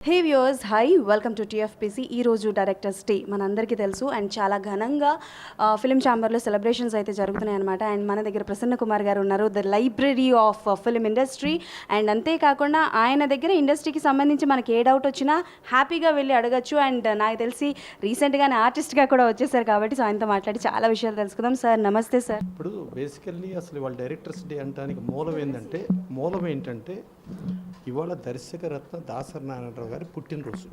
Hey viewers, hi, welcome to TFPC. ఈరోజు directors day మనందరికీ తెలుసు అండ్ చాలా ఘనంగా ఫిలిం ఛాంబర్లో సెలబ్రేషన్స్ అయితే జరుగుతున్నాయి అనమాట. అండ్ మన దగ్గర ప్రసన్న కుమార్ గారు ఉన్నారు, the library of film industry. And అంతేకాకుండా ఆయన దగ్గర ఇండస్ట్రీకి సంబంధించి మనకి ఏ డౌట్ వచ్చినా హ్యాపీగా వెళ్ళి అడగచ్చు. అండ్ నాకు తెలిసి రీసెంట్గానే ఆర్టిస్ట్గా కూడా వచ్చేసారు కాబట్టి సో ఆయనతో మాట్లాడి చాలా విషయాలు తెలుసుకుందాం. సార్ నమస్తే సార్. ఇప్పుడు బేసికల్లీ అసలు ఇవాళ డైరెక్టర్స్ డే అంటానికి మూలం ఏంటంటే ఇవాళ దర్శకరత్న దాసరి నారాయణరావు గారి పుట్టినరోజు.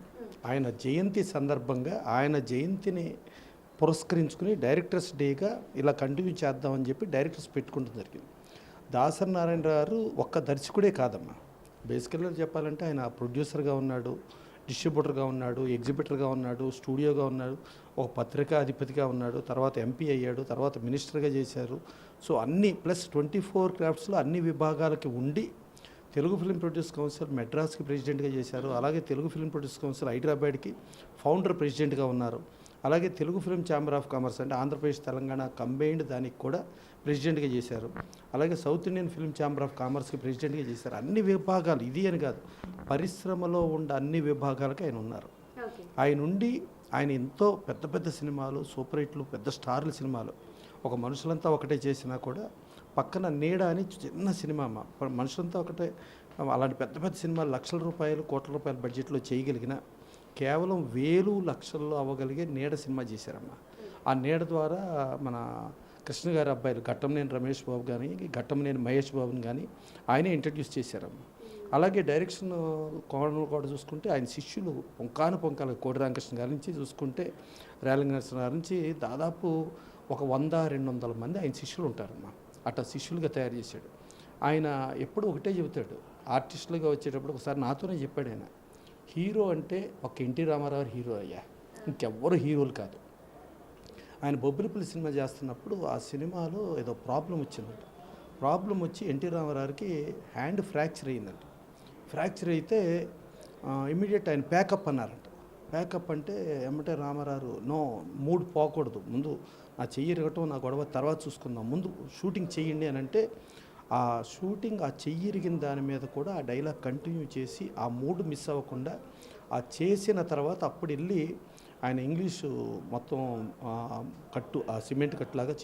ఆయన జయంతి సందర్భంగా ఆయన జయంతిని పురస్కరించుకుని డైరెక్టర్స్ డేగా ఇలా కంటిన్యూ చేద్దామని చెప్పి డైరెక్టర్స్ పెట్టుకుంటూ జరిగింది. దాసరి నారాయణరావు గారు ఒక్క దర్శకుడే కాదమ్మా, బేసికల్గా చెప్పాలంటే ఆయన ప్రొడ్యూసర్గా ఉన్నాడు, డిస్ట్రిబ్యూటర్గా ఉన్నాడు, ఎగ్జిబిటర్గా ఉన్నాడు, స్టూడియోగా ఉన్నాడు, ఒక పత్రికా అధిపతిగా ఉన్నాడు, తర్వాత ఎంపీ అయ్యాడు, తర్వాత మినిస్టర్గా చేశారు. సో అన్ని ప్లస్ 24 క్రాఫ్ట్స్లో అన్ని విభాగాలకి ఉండి తెలుగు ఫిలిం ప్రొడ్యూస్ కౌన్సిల్ మెడ్రాస్కి ప్రెసిడెంట్గా చేశారు. అలాగే తెలుగు ఫిలిం ప్రొడ్యూస్ కౌన్సిల్ హైదరాబాద్కి ఫౌండర్ ప్రెసిడెంట్గా ఉన్నారు. అలాగే Telugu film chamber of commerce అంటే ఆంధ్రప్రదేశ్ తెలంగాణ కంబైన్డ్ దానికి కూడా ప్రెసిడెంట్గా చేశారు. అలాగే south Indian film chamber of కామర్స్కి ప్రెసిడెంట్గా చేశారు. అన్ని విభాగాలు, ఇది అని కాదు, పరిశ్రమలో ఉన్న అన్ని విభాగాలకి ఆయన ఉన్నారు. ఆయన ఉండి ఆయన ఎంతో పెద్ద పెద్ద సినిమాలు, సూపర్ హిట్లు, పెద్ద స్టార్ల సినిమాలు, ఒక మనుషులంతా ఒకటే చేసినా కూడా పక్కన నీడ అని చిన్న సినిమా, మనుషులంతా ఒకటే, అలాంటి పెద్ద పెద్ద సినిమాలు లక్షల రూపాయలు, కోట్ల రూపాయల బడ్జెట్లో చేయగలిగిన కేవలం వేలు లక్షల్లో అవ్వగలిగే నీడ సినిమా చేశారమ్మ. ఆ నీడ ద్వారా మన కృష్ణ గారి అబ్బాయిలు ఘట్టంనేని రమేష్ బాబు కానీ, ఘట్టంనేని మహేష్ బాబుని కానీ ఆయనే ఇంట్రడ్యూస్ చేశారమ్మ. అలాగే డైరెక్షన్ కోణంలో కూడా చూసుకుంటే ఆయన శిష్యులు పొంకాల కోడి రామకృష్ణ గారి నుంచి చూసుకుంటే, రేలంగి నరసింహ గారి నుంచి దాదాపు ఒక 100-200 మంది ఆయన శిష్యులు ఉంటారమ్మా. అట్లా శిష్యులుగా తయారు చేశాడు. ఆయన ఎప్పుడు ఒకటే చెబుతాడు, ఆర్టిస్టులుగా వచ్చేటప్పుడు ఒకసారి నాతోనే చెప్పాడు ఆయన, హీరో అంటే ఒక ఎన్టీ రామారావు హీరో అయ్యా, ఇంకెవ్వరు హీరోలు కాదు. ఆయన బొబ్బిలిపల్లి సినిమా చేస్తున్నప్పుడు ఆ సినిమాలో ఏదో ప్రాబ్లం వచ్చిందంట. ప్రాబ్లం వచ్చి ఎన్టీ రామారావుకి హ్యాండ్ ఫ్రాక్చర్ అయ్యిందంట. ఫ్రాక్చర్ అయితే ఇమ్మీడియట్ ఆయన ప్యాకప్ అన్నారంట. ప్యాకప్ అంటే ఏమంటే రామారావు నో, మూడ్ పోకూడదు, ముందు నా చెయ్యి ఇరగటం నా గొడవ తర్వాత చూసుకుందాం, ముందు షూటింగ్ చేయండి అని అంటే ఆ షూటింగ్ ఆ చెయ్యి ఇరిగిన దాని మీద కూడా ఆ డైలాగ్ కంటిన్యూ చేసి ఆ మూడ్ మిస్ అవ్వకుండా ఆ చేసిన తర్వాత అప్పుడు వెళ్ళి ఆయన ఇంగ్లీషు మొత్తం కట్టు, ఆ సిమెంట్ కట్టులాగా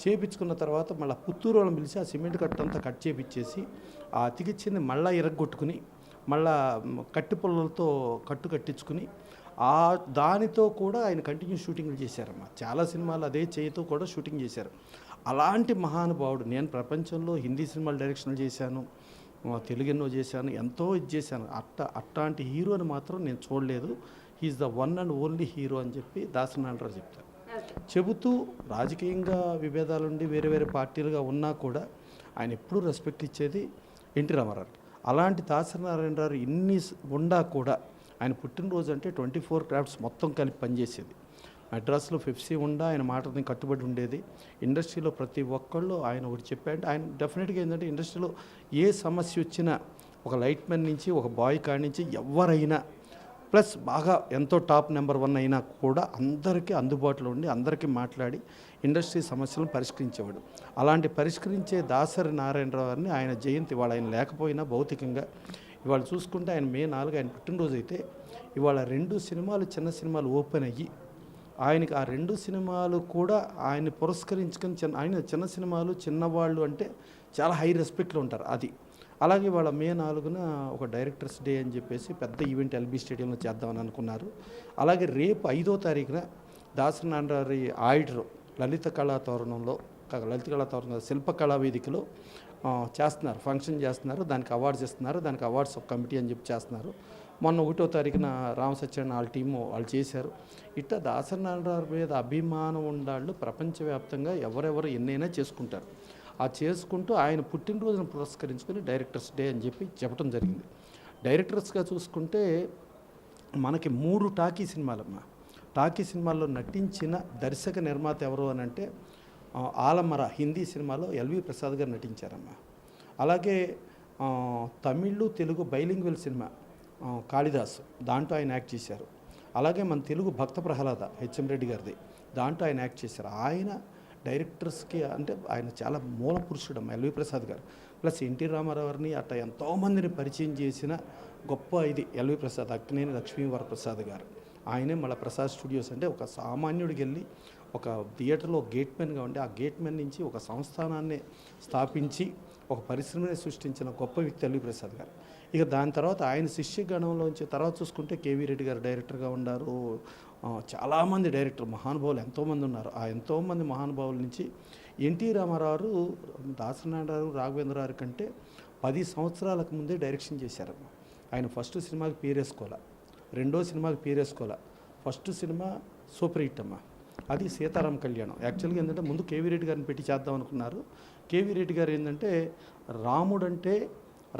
చేపించుకున్న తర్వాత మళ్ళీ పుత్తూరు వాళ్ళని పిలిచి ఆ సిమెంట్ కట్టు అంతా కట్ చేపించేసి ఆ అతికిచ్చింది మళ్ళీ ఇరగొట్టుకుని మళ్ళా కట్టి పుల్లలతో కట్టించుకుని ఆ దానితో కూడా ఆయన కంటిన్యూ షూటింగ్లు చేశారమ్మా. చాలా సినిమాలు అదే చేయితో కూడా షూటింగ్ చేశారు. అలాంటి మహానుభావుడు. నేను ప్రపంచంలో హిందీ సినిమాలు డైరెక్షన్లు చేశాను, తెలుగు ఎన్నో చేశాను, ఎంతో ఇది చేశాను. అట్లాంటి హీరోని మాత్రం నేను చూడలేదు. He is the one and only hero అని చెప్పి దాసరి నారాయణరావు చెప్తారు. చెబుతూ రాజకీయంగా విభేదాలుండి వేరే వేరే పార్టీలుగా ఉన్నా కూడా ఆయన ఎప్పుడూ రెస్పెక్ట్ ఇచ్చేది ఎన్టీ రామారావు. అలాంటి దాసరి నారాయణరావు ఇన్ని ఉండా కూడా ఆయన పుట్టినరోజు అంటే 24 క్రాఫ్ట్స్ మొత్తం కలిపి పనిచేసేది. మెడ్రాస్లో ఫెఫ్సీ ఉండా ఆయన మాటని కట్టుబడి ఉండేది. ఇండస్ట్రీలో ప్రతి ఒక్కళ్ళు ఆయన ఒకటి చెప్పారంటే ఆయన డెఫినెట్గా ఏంటంటే ఇండస్ట్రీలో ఏ సమస్య వచ్చినా ఒక లైట్ మ్యాన్ నుంచి ఒక బాయ్ కాడి నుంచి ఎవరైనా ప్లస్ బాగా ఎంతో టాప్ నెంబర్ 1 అయినా కూడా అందరికీ అందుబాటులో ఉండి అందరికీ మాట్లాడి ఇండస్ట్రీ సమస్యలను పరిష్కరించేవాడు. అలాంటి పరిష్కరించే దాసరి నారాయణరావు గారిని ఆయన జయంతి ఇవాళ ఆయన లేకపోయినా భౌతికంగా ఇవాళ చూసుకుంటే ఆయన మే 4 ఆయన పుట్టినరోజు అయితే ఇవాళ 2 సినిమాలు చిన్న సినిమాలు ఓపెన్ అయ్యి ఆయనకి ఆ 2 సినిమాలు కూడా ఆయన్ని పురస్కరించుకొని ఆయన చిన్న సినిమాలు చిన్నవాళ్ళు అంటే చాలా హై రెస్పెక్ట్లో ఉంటారు. అది అలాగే వాళ్ళ మే 4న ఒక డైరెక్టర్స్ డే అని చెప్పేసి పెద్ద ఈవెంట్ ఎల్బీ స్టేడియంలో చేద్దామని అనుకున్నారు. అలాగే రేపు 5వ తారీఖున దాసరి నారాయణరావు ఆడిటర్ లలిత కళా తోరణంలో శిల్పకళా వేదికలో చేస్తున్నారు, ఫంక్షన్ చేస్తున్నారు, దానికి అవార్డ్స్ ఇస్తున్నారు, దానికి అవార్డ్స్ ఒక కమిటీ అని చెప్పి చేస్తున్నారు. మొన్న 1వ తారీఖున రామసత్యనారాయణ వాళ్ళ టీము వాళ్ళు చేశారు. ఇట్లా దాసరి నారాయణరావు మీద అభిమానం ఉండాళ్ళు ప్రపంచవ్యాప్తంగా ఎవరెవరు ఎన్నైనా చేసుకుంటారు. ఆ చేసుకుంటూ ఆయన పుట్టినరోజును పురస్కరించుకొని డైరెక్టర్స్ డే అని చెప్పి చెప్పడం జరిగింది. డైరెక్టర్స్గా చూసుకుంటే మనకి 3 టాకీ సినిమాలమ్మా. టాకీ సినిమాల్లో నటించిన దర్శక నిర్మాత ఎవరు అని అంటే ఆలమర హిందీ సినిమాలో ఎల్వి ప్రసాద్ గారు నటించారమ్మా. అలాగే తమిళ్ తెలుగు బైలింగ్వల్ సినిమా కాళిదాసు, దాంట్లో ఆయన యాక్ట్ చేశారు. అలాగే మన తెలుగు భక్త ప్రహ్లాద హెచ్ఎం రెడ్డి గారిది, దాంట్లో ఆయన యాక్ట్ చేశారు. ఆయన డైరెక్టర్స్కి అంటే ఆయన చాలా మూల పురుషుడు ఎల్వి ప్రసాద్ గారు. ప్లస్ ఎన్టీ రామారావు గారిని అట్లా ఎంతోమందిని పరిచయం చేసిన గొప్ప ఇది ఎల్వి ప్రసాద్, అక్కినేని లక్ష్మీవరప్రసాద్ గారు. ఆయనే మళ్ళీ ప్రసాద్ స్టూడియోస్ అంటే ఒక సామాన్యుడికి వెళ్ళి ఒక థియేటర్లో గేట్మెన్గా ఉండి ఆ గేట్మెన్ నుంచి ఒక సంస్థానాన్ని స్థాపించి ఒక పరిశ్రమని సృష్టించిన గొప్ప వ్యక్తి ఎల్వి ప్రసాద్ గారు. ఇక దాని తర్వాత ఆయన శిష్యగణంలోంచి తర్వాత చూసుకుంటే కేవీ రెడ్డి గారు డైరెక్టర్గా ఉన్నారు. చాలామంది డైరెక్టర్ మహానుభావులు ఎంతోమంది ఉన్నారు. ఆ ఎంతోమంది మహానుభావుల నుంచి ఎన్టీ రామారావు దాసనారాయణ రాఘవేంద్రరావు కంటే 10 సంవత్సరాలకు ముందే డైరెక్షన్ చేశారు. ఆయన ఫస్ట్ సినిమాకి పేరేసుకోలే, రెండో సినిమాకి పేరేసుకోలే. ఫస్ట్ సినిమా సూపర్ హిట్ అమ్మ, అది సీతారాం కళ్యాణం. యాక్చువల్గా ఏంటంటే ముందు కేవీ రెడ్డి గారిని పెట్టి చేద్దాం అనుకున్నారు. కేవీ రెడ్డి గారు ఏంటంటే రాముడు అంటే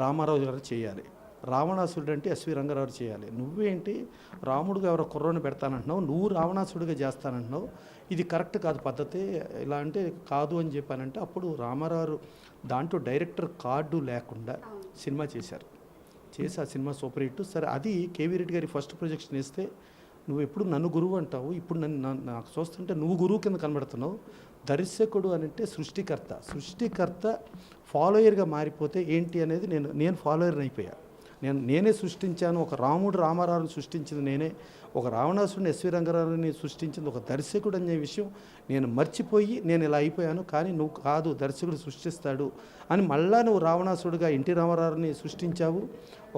రామారావు గారు చేయాలి, రావణాసురుడు అంటే ఎస్వి రంగారావు చేయాలి, నువ్వేంటి రాముడుగా ఎవరో కుర్రోని పెడతానంటున్నావు, నువ్వు రావణాసురుడిగా చేస్తానంటున్నావు, ఇది కరెక్ట్ కాదు పద్ధతి, ఇలా అంటే కాదు అని చెప్పానంటే అప్పుడు రామారావు దాంట్లో డైరెక్టర్ కార్డు లేకుండా సినిమా చేశారు. చేసి ఆ సినిమా సూపర్ హిట్. సరే, అది కేవీ రెడ్డి గారి ఫస్ట్ ప్రొజెక్షన్ వేస్తే నువ్వు ఎప్పుడు నన్ను గురువు అంటావు, ఇప్పుడు నాకు చూస్తుంటే నువ్వు గురువు కింద కనబడుతున్నావు. దర్శకుడు అని అంటే సృష్టికర్త ఫాలోయర్గా మారిపోతే ఏంటి అనేది నేను ఫాలోయర్ని అయిపోయా. నేనే సృష్టించాను, ఒక రామారావుని సృష్టించింది నేనే, ఒక రావణాసుడిని ఎస్వి రంగారావుని సృష్టించింది ఒక దర్శకుడు అనే విషయం నేను మర్చిపోయి నేను ఇలా అయిపోయాను. కానీ నువ్వు కాదు, దర్శకుడు సృష్టిస్తాడు అని మళ్ళా నువ్వు రావణాసుడిగా ఎన్టీ రామారావుని సృష్టించావు,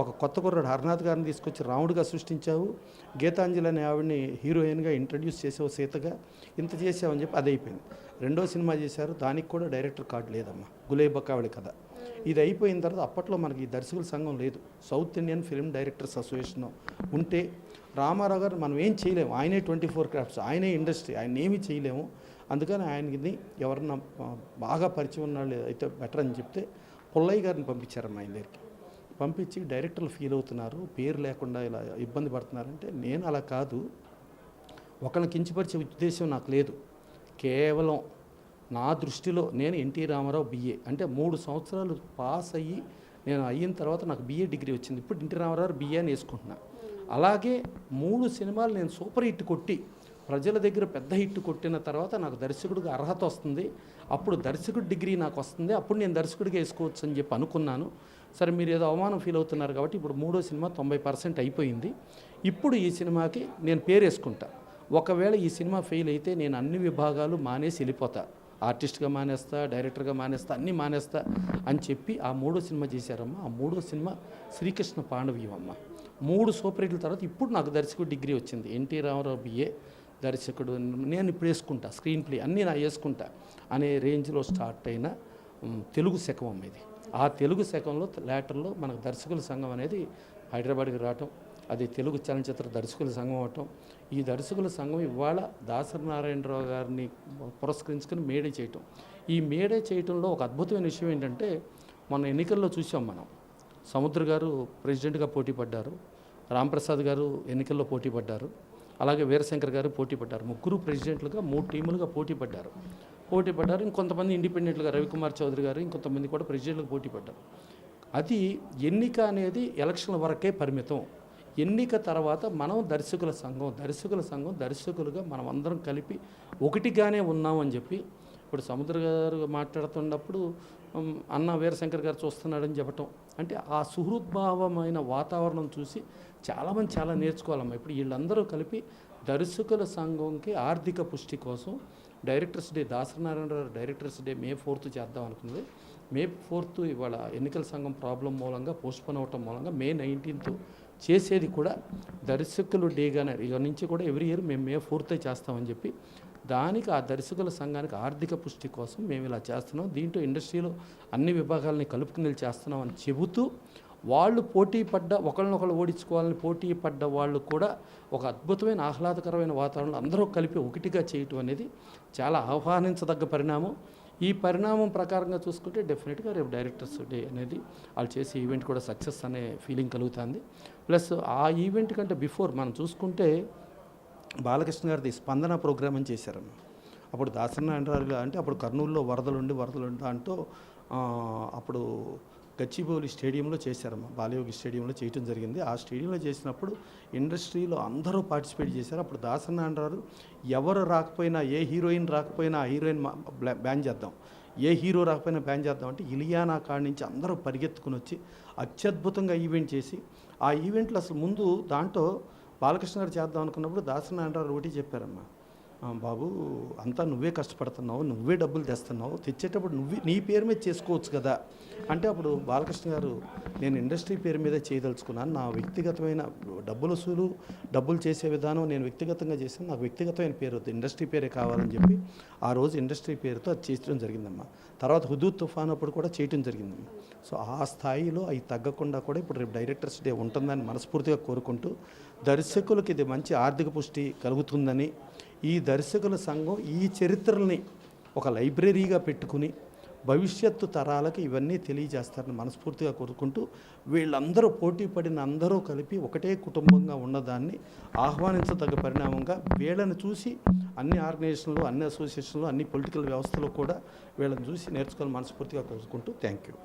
ఒక కొత్త కుర్రాడు హర్నాథ్ గారిని తీసుకొచ్చి రాముడిగా సృష్టించావు, గీతాంజలి అనే ఆవిడని హీరోయిన్గా ఇంట్రడ్యూస్ చేసావు, సీతగా ఇంత చేసావని చెప్పి అది అయిపోయింది. రెండో సినిమా చేశారు, దానికి కూడా డైరెక్టర్ కార్డు లేదమ్మా, గులేబకావిడి కథ. ఇది అయిపోయిన తర్వాత అప్పట్లో మనకి ఈ దర్శకుల సంఘం లేదు, south Indian film directors association ఉంటే రామారావు గారు మనం ఏం చేయలేము, ఆయనే 24 క్రాఫ్ట్స్, ఆయనే ఇండస్ట్రీ, ఆయన ఏమీ చేయలేము. అందుకని ఆయనకి ఎవరన్నా బాగా పరిచయం ఉన్న వాళ్ళు అయితే బెటర్ అని చెప్తే పుల్లయ్య గారిని పంపించారమ్మా ఆయన దగ్గరికి. పంపించి డైరెక్టర్లు ఫీల్ అవుతున్నారు, పేరు లేకుండా ఇలా ఇబ్బంది పడుతున్నారంటే నేను అలా కాదు, ఒకరిని కించపరిచే ఉద్దేశం నాకు లేదు, కేవలం నా దృష్టిలో నేను ఎన్టీ రామారావు BA అంటే 3 సంవత్సరాలు పాస్ అయ్యి నేను అయిన తర్వాత నాకు BA డిగ్రీ వచ్చింది. ఇప్పుడు ఎన్టీ రామారావు BA అని వేసుకుంటున్నా. అలాగే 3 సినిమాలు నేను సూపర్ హిట్ కొట్టి ప్రజల దగ్గర పెద్ద హిట్ కొట్టిన తర్వాత నాకు దర్శకుడిగా అర్హత వస్తుంది, అప్పుడు దర్శకుడి డిగ్రీ నాకు వస్తుంది, అప్పుడు నేను దర్శకుడిగా వేసుకోవచ్చు అని చెప్పి అనుకున్నాను. సరే, మీరు ఏదో అవమానం ఫీల్ అవుతున్నారు కాబట్టి ఇప్పుడు 3వ సినిమా 90% అయిపోయింది. ఇప్పుడు ఈ సినిమాకి నేను పేరు వేసుకుంటా. ఒకవేళ ఈ సినిమా ఫెయిల్ అయితే నేను అన్ని విభాగాలు మానేసి వెళ్ళిపోతా, ఆర్టిస్ట్గా మానేస్తా, డైరెక్టర్గా మానేస్తా, అన్నీ మానేస్తా అని చెప్పి ఆ 3వ సినిమా చేశారమ్మా. ఆ 3వ సినిమా శ్రీకృష్ణ పాండవ్యం అమ్మ. 3 సూపర్ హిట్ల తర్వాత ఇప్పుడు నాకు దర్శకుడు డిగ్రీ వచ్చింది, ఎన్టీ రామారావు BA దర్శకుడు, నేను ఇప్పుడు వేసుకుంటా, స్క్రీన్ ప్లే అన్నీ నా వేసుకుంటా అనే రేంజ్లో స్టార్ట్ అయిన తెలుగు శకం అమ్మ ఇది. ఆ తెలుగు శకంలో లేటర్లో మనకు దర్శకుల సంఘం అనేది హైదరాబాద్కి రావటం, అది తెలుగు చలనచిత్ర దర్శకుల సంఘం అవటం. ఈ దర్శకుల సంఘం ఇవాళ దాసరి నారాయణరావు గారిని పురస్కరించుకొని మేడే చేయటం. ఈ మేడే చేయటంలో ఒక అద్భుతమైన విషయం ఏంటంటే, మన ఎన్నికల్లో చూసాం మనం, సముద్ర గారు ప్రెసిడెంట్గా పోటీ పడ్డారు, రాంప్రసాద్ గారు ఎన్నికల్లో పోటీ పడ్డారు, అలాగే వీరశంకర్ గారు పోటీ పడ్డారు. 3 ప్రెసిడెంట్లుగా 3 టీములుగా పోటీ పడ్డారు. ఇంకొంతమంది ఇండిపెండెంట్గా రవికుమార్ చౌదరి గారు ఇంకొంతమంది కూడా ప్రెసిడెంట్లకు పోటీ పడ్డారు. అది ఎన్నిక అనేది ఎలక్షన్ల వరకే పరిమితం. ఎన్నిక తర్వాత మనం దర్శకుల సంఘం దర్శకులుగా మనం అందరం కలిపి ఒకటిగానే ఉన్నామని చెప్పి ఇప్పుడు సముద్ర గారు మాట్లాడుతున్నప్పుడు అన్న వీరశంకర్ గారు చూస్తున్నాడని చెప్పటం అంటే ఆ సుహృద్భావమైన వాతావరణం చూసి చాలామంది చాలా నేర్చుకోవాలమ్మా. ఇప్పుడు వీళ్ళందరూ కలిపి దర్శకుల సంఘంకి ఆర్థిక పుష్టి కోసం directors day, Dasari Narayana Rao directors day May 4th చేద్దాం అనుకున్నది. May 4th ఇవాళ ఎన్నికల సంఘం ప్రాబ్లం మూలంగా పోస్ట్పోన్ అవటం మూలంగా May 19th చేసేది కూడా దర్శకులు డేగానే ఇక నుంచి కూడా ఎవ్రీ ఇయర్ మేము May 4th చేస్తామని చెప్పి దానికి ఆ దర్శకుల సంఘానికి ఆర్థిక పుష్టి కోసం మేము ఇలా చేస్తున్నాం, దీంట్లో ఇండస్ట్రీలో అన్ని విభాగాలని కలుపుకుని చేస్తున్నాం అని చెబుతూ వాళ్ళు పోటీ పడ్డ ఒకళ్ళనొకళ్ళు ఓడించుకోవాలని పోటీ పడ్డ వాళ్ళు కూడా ఒక అద్భుతమైన ఆహ్లాదకరమైన వాతావరణంలో అందరూ కలిపి ఒకటిగా చేయటం అనేది చాలా ఆహ్వానించదగ్గ పరిణామం. ఈ పరిణామం ప్రకారంగా చూసుకుంటే డెఫినెట్గా రేపు డైరెక్టర్స్ డే అనేది వాళ్ళు చేసే ఈవెంట్ కూడా సక్సెస్ అనే ఫీలింగ్ కలుగుతుంది. ప్లస్ ఆ ఈవెంట్ కంటే బిఫోర్ మనం చూసుకుంటే బాలకృష్ణ గారిది స్పందన ప్రోగ్రామ్ అని చేశారన్న. అప్పుడు దాసరి నారాయణరావు అంటే అప్పుడు కర్నూలులో వరదలుండి అంటూ అప్పుడు గచ్చిబౌలి స్టేడియంలో చేశారమ్మా, బాలయోగి స్టేడియంలో చేయటం జరిగింది. ఆ స్టేడియంలో చేసినప్పుడు ఇండస్ట్రీలో అందరూ పార్టిసిపేట్ చేశారు. అప్పుడు దాసరి నారాయణరావు ఎవరు రాకపోయినా, ఏ హీరోయిన్ రాకపోయినా ఆ హీరోయిన్ బ్యాన్ చేద్దాం, ఏ హీరో రాకపోయినా బ్యాన్ చేద్దామంటే ఇలియానా కాడి నుంచి అందరూ పరిగెత్తుకుని వచ్చి అత్యద్భుతంగా ఈవెంట్ చేసి ఆ ఈవెంట్లో అసలు ముందు దాంట్లో బాలకృష్ణ గారు చేద్దాం అనుకున్నప్పుడు దాసనారాయణరావు ఒకటి చెప్పారమ్మా, బాబు అంతా నువ్వే కష్టపడుతున్నావు, నువ్వే డబ్బులు తెస్తున్నావు, తెచ్చేటప్పుడు నీ పేరు మీద చేసుకోవచ్చు కదా అంటే అప్పుడు బాలకృష్ణ గారు నేను ఇండస్ట్రీ పేరు మీదే చేయదలుచుకున్నాను, నా వ్యక్తిగతమైన డబ్బులు చేసే విధానం నేను వ్యక్తిగతంగా చేసాను, నాకు వ్యక్తిగతమైన పేరు వద్దు, ఇండస్ట్రీ పేరే కావాలని చెప్పి ఆ రోజు ఇండస్ట్రీ పేరుతో అది చేయడం జరిగిందమ్మా. తర్వాత హుదూద్ తుఫాన్ అప్పుడు కూడా చేయడం జరిగిందమ్మా. సో ఆ స్థాయిలో అవి తగ్గకుండా కూడా ఇప్పుడు రేపు డైరెక్టర్స్ డే ఉంటుందని మనస్ఫూర్తిగా కోరుకుంటూ దర్శకులకు ఇది మంచి ఆర్థిక పుష్టి కలుగుతుందని, ఈ దర్శకుల సంఘం ఈ చరిత్రల్ని ఒక లైబ్రరీగా పెట్టుకుని భవిష్యత్తు తరాలకు ఇవన్నీ తెలియజేస్తారని మనస్ఫూర్తిగా కోరుకుంటూ వీళ్ళందరూ పోటీ పడిన అందరూ కలిపి ఒకటే కుటుంబంగా ఉన్నదాన్ని ఆహ్వానించదగ్గ పరిణామంగా వీళ్ళని చూసి అన్ని ఆర్గనైజేషన్లు, అన్ని అసోసియేషన్లు, అన్ని పొలిటికల్ వ్యవస్థలు కూడా వీళ్ళని చూసి నేర్చుకోవాలని మనస్ఫూర్తిగా కోరుకుంటూ థ్యాంక్ యూ.